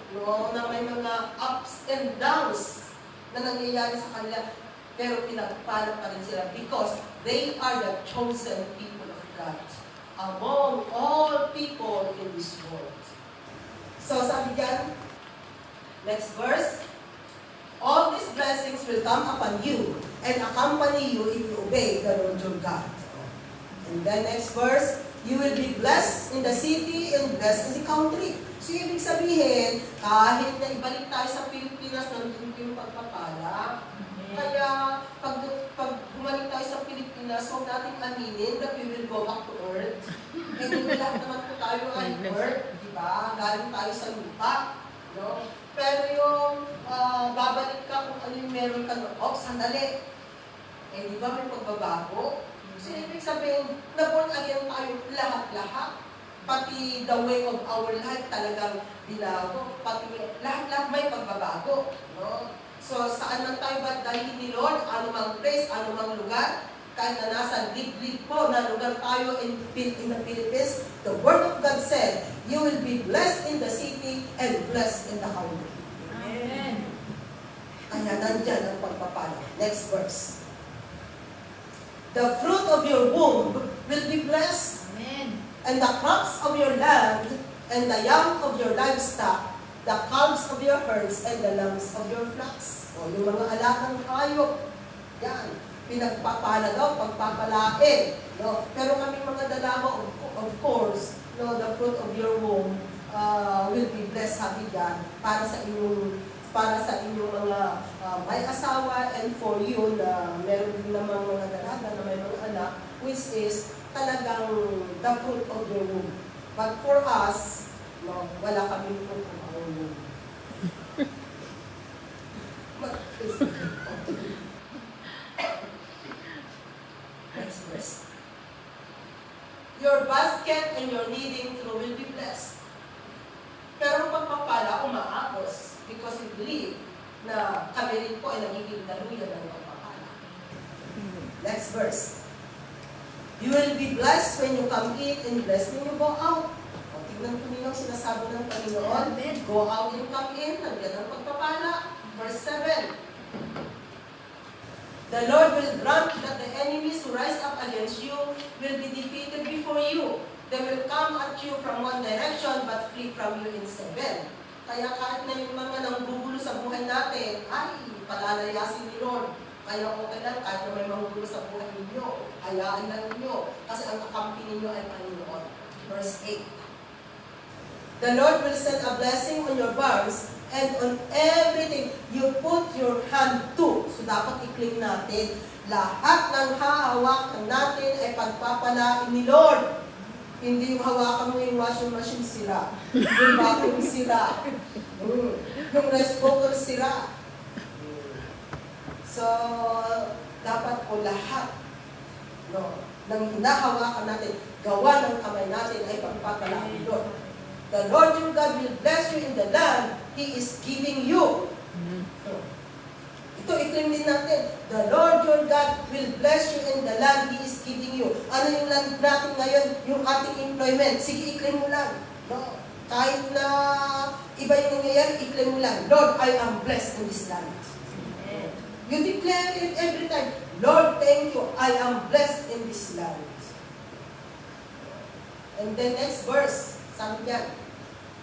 na may mga ups and downs na nangyayari sa kanila, pero pinagpala pa rin sila because they are the chosen people of God among all people in this world. So sabi diyan, next verse, all these blessings will come upon you and accompany you if you obey the Lord your God. And then next verse, you will be blessed in the city and blessed in the country. So, ibig sabihin, kahit na ibalik tayo sa Pilipinas, nandun yung pagpapala. Kaya, pag bumalik tayo sa Pilipinas, huwag natin aminin that we will go back to earth. And hindi lahat naman po tayo ay earth, di ba? Galing tayo sa lupa. No? Pero yung babalik ka kung ano yung meron ka no, sandali. Eh, di ba may pagbabago? So, ibig sabihin, na-born again tayo lahat-lahat. Pati the way of our life talagang binago. Pati lahat-lahat may pagbabago. No? So, saan man tayo ba dahil ni Lord, anumang place, anumang lugar, kahit na nasa liblib po na lugar tayo in the Philippines, the Word of God said, you will be blessed in the city and blessed in the country. Amen. Kaya nandyan ang pagpapala. Next verse. The fruit of your womb will be blessed. Amen. And the crops of your land and the young of your livestock the calves of your herds and the lambs of your flocks. O, yung mga alagang hayop, yan, pinagpapala daw, pagpapalain. No? Pero kami mga dalawa, of course, no, the fruit of your womb will be blessed, sabi God, para sa inyong mga may asawa, and for you na meron din namang mga dalaga na may mga anak, which is talagang the fruit of your womb. But for us, no, wala kami fruit of our womb. Next verse. Your basket and your kneading trough will be blessed. Pero ang pagpapala, umaagos, because we believe na kami rin po ay nagiging daluyan ng pagpapala. Next verse. You will be blessed when you come in and blessed when you go out. O, tignan po ninyo sinasabi ng Panginoon. Go out and come in, nandiyan ang pagpapala. Verse 7. The Lord will grant that the enemies who rise up against you will be defeated before you. They will come at you from one direction, but flee from you in 7. Kaya kahit na yung mga nanggugulo sa buhay natin, ay, palalayasin ni Lord. Kaya okay lang, kahit na may manggulo sa buhay ninyo, hayaan lang ninyo, kasi ang kakampi ninyo ay Panginoon. Verse 8. The Lord will send a blessing on your barns and on everything you put your hand to. So dapat i-claim natin, lahat ng hahawakan natin ay pagpapalain ni Lord. Hindi yung hawakan mo yung washing machine sira, yung vacuum sira, yung rice cooker sira. So, dapat po lahat, no, ng hinahawakan natin, gawa ng kamay natin ay pagpapalain ni Lord. The Lord your God will bless you in the land He is giving you. Ito, i-claim din natin. The Lord your God will bless you in the land He is giving you. Ano yung land natin ngayon? Yung ating employment. Sige, i-claim mo lang. No? Kahit na iba yung nangyayari, i-claim mo lang. Lord, I am blessed in this land. Amen. You declare it every time. Lord, thank you. I am blessed in this land. And then next verse, sabi niya,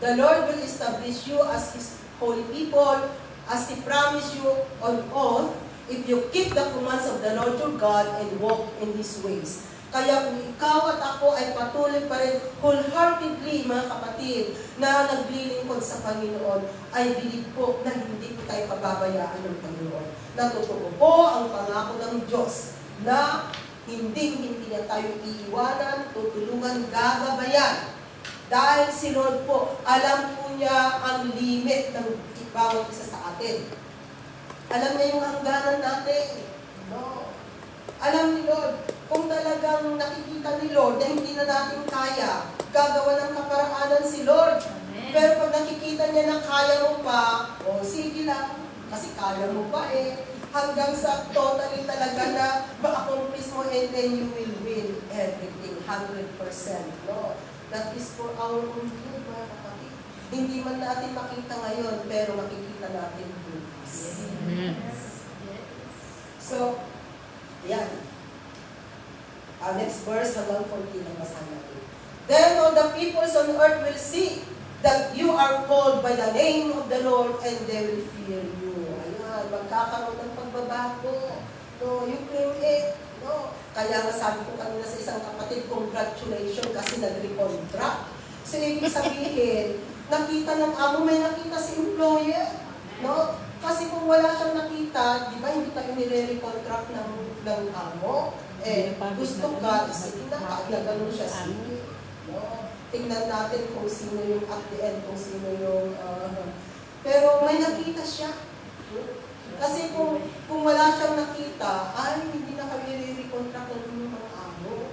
the Lord will establish you as His holy people, as He promised you on oath, if you keep the commands of the Lord your God and walk in His ways. Kaya kung ikaw at ako ay patuloy pa rin wholeheartedly, mga kapatid, na naglilingkod sa Panginoon, ay believe po na hindi po tayo pababayaan ng Panginoon. Natutoo po ang pangako ng Diyos na hindi niya tayo iiwanan, tutulungan, gagabayan. Dahil si Lord po, alam po niya ang limit ng bawat isa sa atin. Alam niya yung hangganan natin. No. Alam ni Lord, kung talagang nakikita ni Lord na hindi na natin kaya, gagawa ng kaparaanan si Lord. Amen. Pero pag nakikita niya na kaya mo pa, o sige lang, kasi kaya mo pa eh. Hanggang sa totally talaga na ma-accomplish mo and then you will win everything, 100%. No? That is for our own good, mga kapatid. Hindi man natin makita ngayon, pero makikita natin bukas. Yes. So, yan. Next verse, hanggang 14 ang basahin natin. Then all the peoples on earth will see that you are called by the name of the Lord and they will fear you. Ayan, magkakaroon ng pagbabago. No, you claim it. No. Kaya nga sabi ko kanina sa isang kapatid, congratulations kasi nag-recontract. So, ibig sabihin, nakita ng amo, may nakita si employer. No? Kasi kung wala siyang nakita, di ba, hindi tayo nire-recontract ng amo. Eh, gusto ka, sige na, kahit na ganun siya sige. No? Tingnan natin kung sino yung at the end, kung sino yung... pero may nakita siya. Kasi kung wala siyang nakita, ay, hindi na kami nire-recontract ng mga amo.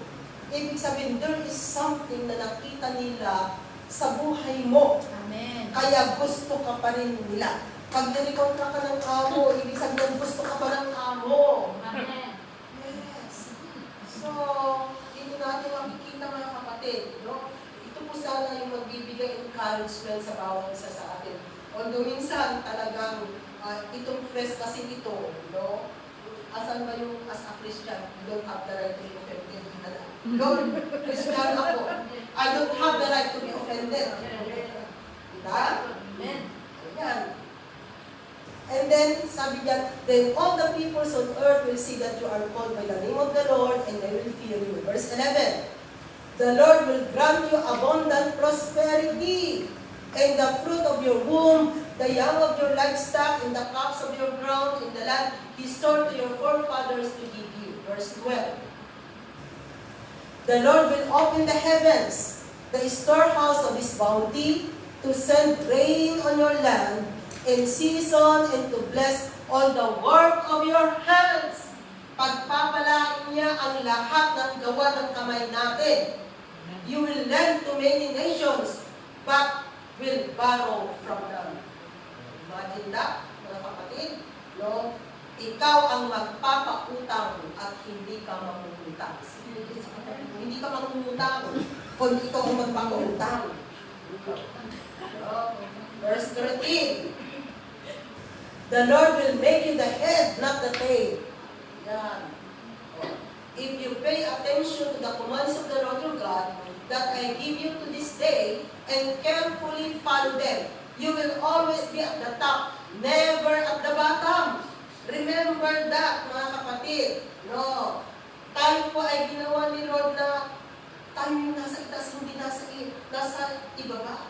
Ibig sabihin, there is something na nakita nila sa buhay mo. Amen. Kaya gusto ka pa rin nila. Pag nire-contract ka ng amo, ibig sabihin gusto ka pa ng amo. Amen. Yes. So, hindi natin makikita mga kapatid. No? Ito po sana yung magbibigay encouragement sa bawat isa sa atin. Although minsan talagang itong phrase kasi ito, no? Asan ba yung as a Christian, you don't have the right to be offended. Lord, Christian ako. I don't have the right to be offended. Diba? Amen. 10, sabi niya, then all the peoples on earth will see that you are called by the name of the Lord, and they will fear you. Verse 11, the Lord will grant you abundant prosperity, and the fruit of your womb, the young of your livestock, and the crops of your ground, in the land He swore to your forefathers to give you. Verse 12, the Lord will open the heavens, the storehouse of His bounty, to send rain on your land in season and to bless all the work of your hands. Pagpapalain niya ang lahat ng gawa ng kamay natin. You will lend to many nations, but will borrow from them. Imagine that, mga kapatid, no? Ikaw ang magpapautang at hindi ka mangungutang. Hindi ka mangungutang, kundi ikaw ang magpapautang. Verse 13, the Lord will make you the head, not the tail. Yan. If you pay attention to the commands of the Lord your God that I give you to this day and carefully follow them, you will always be at the top, never at the bottom. Remember that, mga kapatid. No. Tayo po ay ginawa ni Lord na tayo yung nasa itaas, hindi nasa ibaba.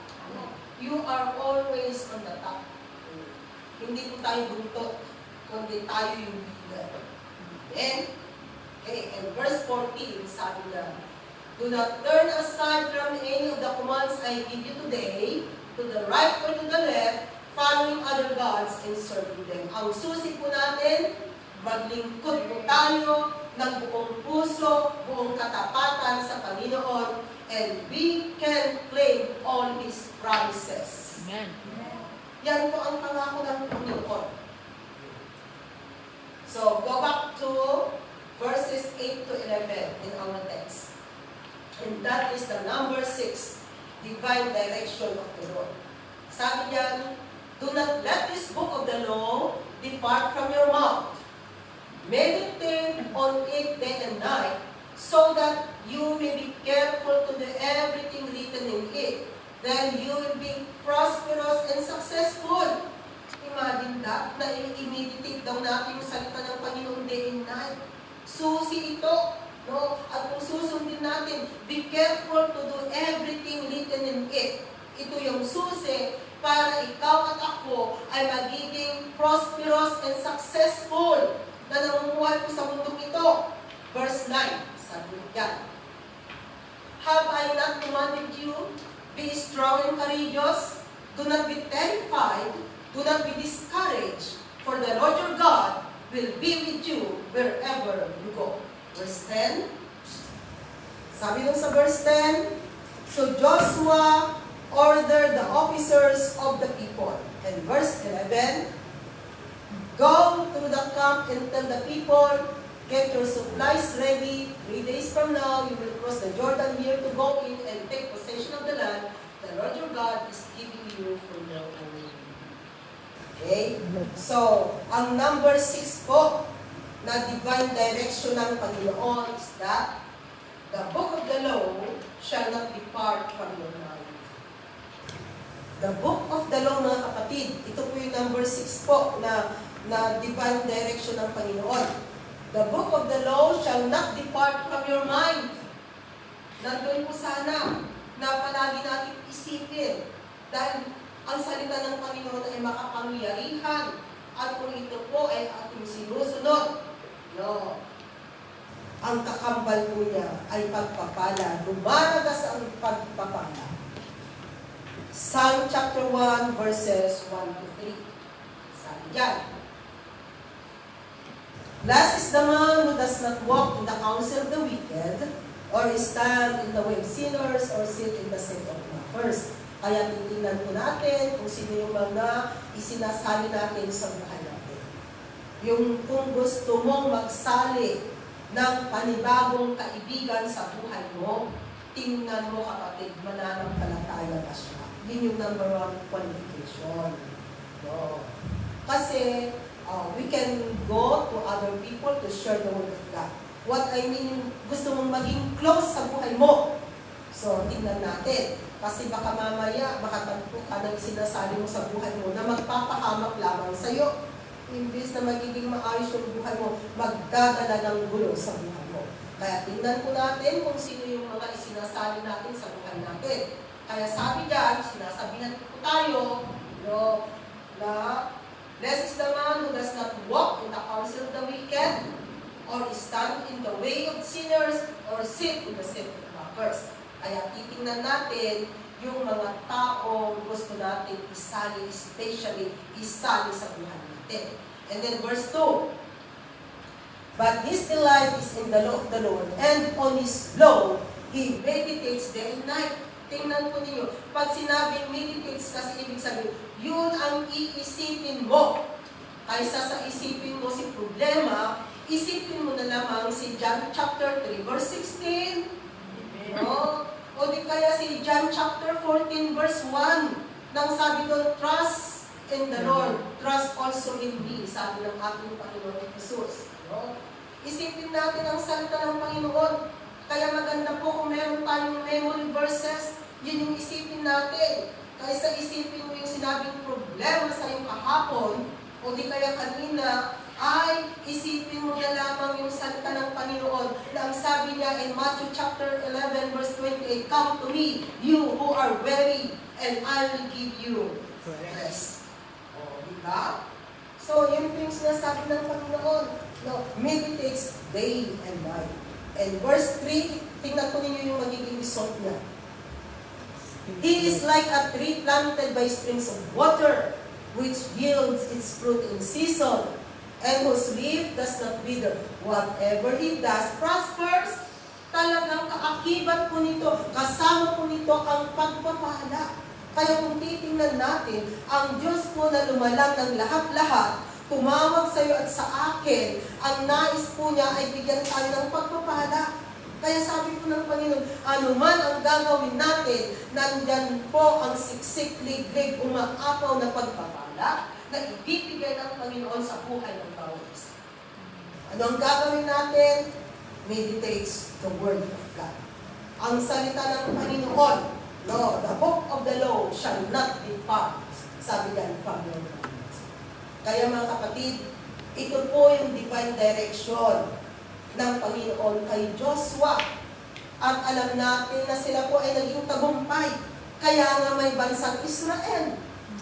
You are always on the top. Hindi po tayo buntot, kundi tayo yung leader. And verse 14, sabi na, do not turn aside from any of the commands I give you today, to the right or to the left, following other gods and serving them. Ang susi po natin, maglingkod po tayo ng buong puso, buong katapatan sa Panginoon, and we can claim all His promises. Amen. Yan po ang pangako ng Panginoon. So, go back to verses 8 to 11 in our text. And that is the number 6, divine direction of the Lord. Sabi niya, do not let this book of the law depart from your mouth. Meditate on it day and night, so that you may be careful to do everything written in it. Then you will be prosperous and successful. Imagine that, na i-meditate daw natin yung salita ng Panginoon day and night. Susi ito, no? At kung susundin natin, be careful to do everything written in it. Ito yung susi para ikaw at ako ay magiging prosperous and successful na namumuhay po sa mundong ito. Verse 9, sabi niya, have I not commanded you? Be strong and courageous. Do not be terrified. Do not be discouraged. For the Lord your God will be with you wherever you go. Verse 10. Sabi dun sa verse 10, so Joshua ordered the officers of the people. And verse 11, go to the camp and tell the people, get your supplies ready. 3 days from now, you will cross the Jordan here to go in and take possession of the land the Lord your God is giving you for your own. Okay? So, ang number 6 po na divine direction ng Panginoon is that the book of the law shall not depart from your mind. The book of the law, mga kapatid, ito po yung number 6 po na divine direction ng Panginoon. The book of the law shall not depart from your mind. Nandun po sana na palagi natin isipin. Dahil ang salita ng Panginoon ay makapangyarihan. At kung ito po ay ating sinusunod, no, ang kakambal po niya ay pagpapala. Lumalagas ang pagpapala. Psalm chapter 1 verses 1 to 3. Sabi diyan, blessed is the man who does not walk in the counsel of the wicked, or stand in the way of sinners, or sit in the seat of mockers. Kaya titingnan po natin kung sino yung mga isinasali natin sa buhay natin. Yung kung gusto mong magsali ng panibagong kaibigan sa buhay mo, tingnan mo kapatid, mananampalataya na siya. Yun yung number 1 qualification. No. Kasi we can go to other people to share the word of God. What I mean, gusto mong maging close sa buhay mo. So, tingnan natin. Kasi baka mamaya, makatagpo ka ng sinasali mo sa buhay mo na magpapahamak lamang sa'yo. Imbis na magiging maayos yung buhay mo, magdadala ng gulo sa buhay mo. Kaya tingnan po natin kung sino yung mga isinasali natin sa buhay natin. Kaya sabi dyan, sinasabihan po tayo, no, na blessed is the man who does not walk in the counsel of the wicked, or stand in the way of sinners, or sit in the seat of mockers. Kaya titingnan natin yung mga taong gusto natin isali, especially isali sa buhay natin. And then verse 2, but his delight is in the law of the Lord, and on his law he meditates day and night. Tingnan po ninyo, pag sinabing meditates, kasi ibig sabihin, yun ang iisipin mo. Kaysa sa isipin mo si problema, isipin mo na lamang si John chapter 3, verse 16. No? O di kaya si John chapter 14, verse 1, nang sabi doon, trust in the Lord, trust also in me, sabi ng ating Panginoon Jesus. No? Isipin natin ang salita ng Panginoon. Kaya maganda po kung meron tayong memory verses, yun yung isipin natin. Kaysa isipin mo yung sinabing problema sa iyong kahapon, o di kaya kanina, ay isipin mo na lamang yung salita ng Panginoon na ang sabi niya in Matthew chapter 11 verse 28, come to me, you who are weary, and I will give you rest. O, diba? So, yun yung sinasabi ng Panginoon. No, meditates day and night. And verse 3, tingnan ko ninyo yung magiging result niya. He is like a tree planted by springs of water, which yields its fruit in season, and whose leaf does not wither. Whatever he does prospers. Talagang kaakibat po nito, kasama po nito ang pagpapala. Kaya kung titingnan natin, ang Diyos po na lumalang ng lahat-lahat, tumawag sa iyo at sa akin, ang nais po niya ay bigyan tayo ng pagpapala. Kaya sabi po ng Panginoon, anuman ang gagawin natin, nandyan po ang siksik, liglig, umaapaw na pagpapala na ibibigay ng Panginoon sa buhay ng bawat isa. Ano ang gagawin natin? Meditates the Word of God. Ang salita ng Panginoon, no, the book of the law shall not depart, sabi yan from your mouth. Kaya mga kapatid, ito po yung divine direction ng Panginoon kay Joshua. At alam natin na sila po ay naging tagumpay. Kaya nga may bansang Israel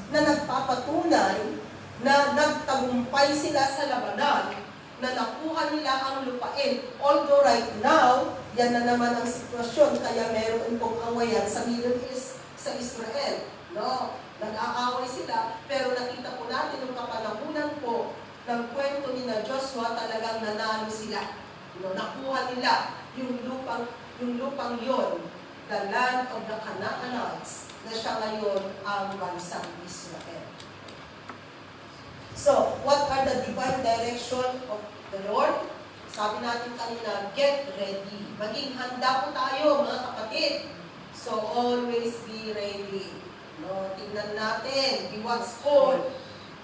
na nagpapatunay na nagtagumpay sila sa labanan, na nakuha nila ang lupain. Although right now, yan na naman ang sitwasyon, kaya meron pong awayan sa Middle East, sa Israel. No? Nag-aaway sila, pero nakita po natin yung kapanahunan po ng kwento ni na Joshua, talagang nanalo sila. No, nakuha nila yung lupang yon, the land of the Canaanites, na siya ngayon ang bansang Israel. So, what are the divine direction of the Lord? Sabi natin kanina, get ready. Maging handa po tayo, mga kapatid. So, always be ready. No, tingnan natin, be watchful.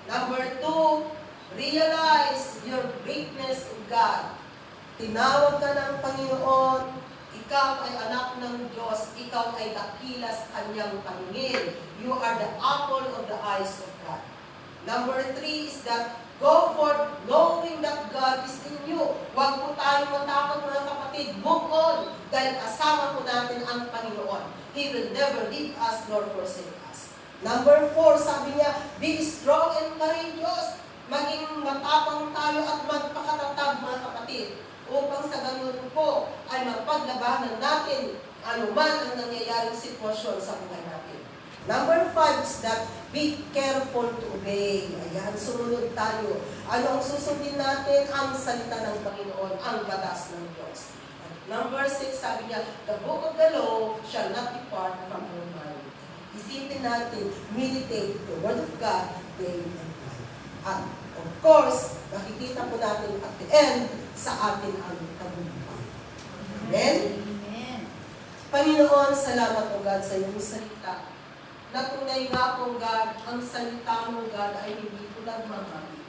Number 2, realize your greatness in God. Tinawag ka ng Panginoon, ikaw ay anak ng Diyos, ikaw ay dakila sa kanyang paningin. You are the apple of the eyes of God. Number 3 is that go forth knowing that God is in you. Huwag po tayong matakot, mga kapatid. Move on, dahil kasama po natin ang Panginoon. He will never leave us nor forsake us. Number 4, sabi niya, be strong and courageous. Maging matapang tayo at magpakatatag, mga kapatid, upang sa ganun po ay mapaglabanan natin anuman ang nangyayaring sitwasyon sa buhay natin. Number 5 is that be careful to obey. Ayan, sumunod tayo. Ano ang susundin natin? Ang salita ng Panginoon, ang batas ng Diyos. Number 6, sabi niya, the book of the law shall not depart from your mind. Isipin natin, meditate the word of God day and night. At of course, makikita po natin at the end sa atin ang tagumpay. Amen? Amen. Panginoon, salamat po God sa iyong salita. Natunay nga po God, ang salita mo God ay hindi po nagmamali.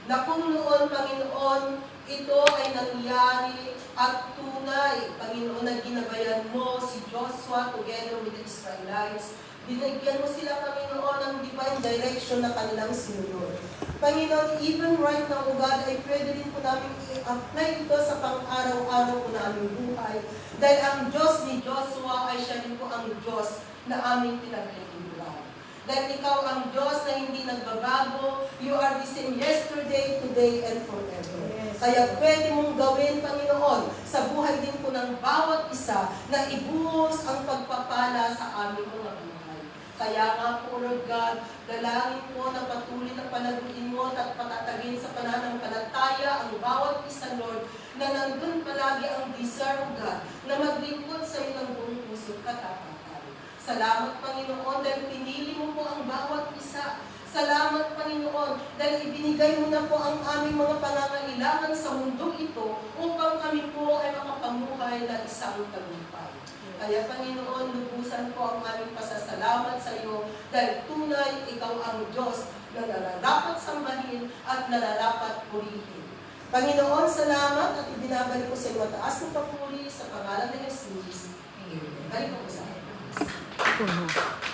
Na kung noon, Panginoon, ito ay nangyari at tunay, Panginoon, na ginabayan mo si Joshua together with the Israelites. Binigyan mo sila, Panginoon, ng divine direction na kanilang sinunod. Panginoon, even right now, O God, ay pwede rin po namin i-apply ito sa pang-araw-araw po na aming buhay. Dahil ang Diyos ni Joshua ay siya rin po ang Diyos na aming pinaglilingkuran. Dahil ikaw ang Diyos na hindi nagbabago, you are the same yesterday, today, and forever. Yes. Kaya pwede mong gawin, Panginoon, sa buhay din po ng bawat isa na ibuhos ang pagpapala sa aming mga buhay. Kaya nga po, Lord God, dalangin po na patuloy na palaguin mo at patatagin sa pananampalataya ang bawat isa, Lord, na nandun palagi ang desire, O God, na maglingkod sa iyo ng buong puso katapatan. Salamat, Panginoon, dahil pinili mo po ang bawat isa. Salamat, Panginoon, dahil ibinigay mo na po ang aming mga pangangailangan sa mundong ito upang kami po ay makapamuhay na isang tagumpay. Kaya, Panginoon, lubusan po ang aming pasasalamat sa iyo dahil tunay ikaw ang Diyos na nararapat sambahin at nararapat purihin. Panginoon, salamat at ibinabalik ko sa iyo mataas na papuri sa pangalan ni Jesus. Amen. Balik po sa akin.